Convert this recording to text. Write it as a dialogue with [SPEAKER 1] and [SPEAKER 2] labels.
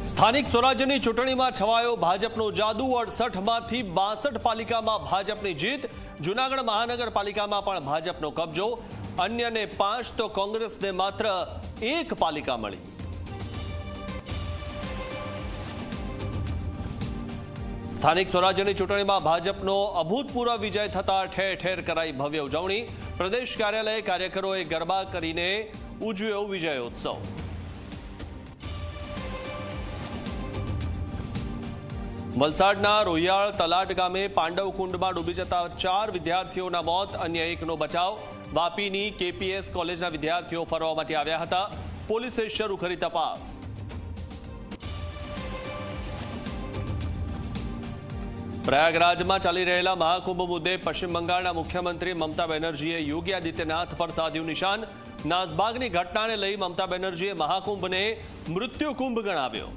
[SPEAKER 1] સ્થાનિક સ્વરાજ્યની ચૂંટણીમાં છવાયો ભાજપનો જાદુ। 68માંથી 62 પાલિકામાં ભાજપની જીત। જૂનાગઢ મહાનગરપાલિકામાં પણ ભાજપનો કબજો। અન્યને 5 તો કોંગ્રેસને માત્ર 1 પાલિકા મળી। સ્થાનિક સ્વરાજ્યની ચૂંટણીમાં ભાજપનો અભૂતપૂર્વ વિજય થતા ઠેર ઠેર કરાઈ ભવ્ય ઉજવણી। પ્રદેશ કાર્યાલયે કાર્યકરોએ ગરબા કરીને ઉજવ્યો વિજયોત્સવ। વલસાડના રોહિયાળ તલાટ ગામે પાંડવ કુંડમાં ડૂબી જતા 4 વિદ્યાર્થીઓના મોત, અન્ય 1નો બચાવ। વાપીની કેપીએસ કોલેજના વિદ્યાર્થીઓ ફરવા માટે આવ્યા હતા। પોલીસે શરૂ કરી તપાસ। પ્રયાગરાજમાં ચાલી રહેલા મહાકુંભ મુદ્દે પશ્ચિમ બંગાળના મુખ્યમંત્રી મમતા બેનર્જીએ યોગી આદિત્યનાથ પર સાધ્યું નિશાન। નાસભાગની ઘટનાને લઈ મમતા બેનર્જીએ મહાકુંભને મૃત્યુકુંભ ગણાવ્યો।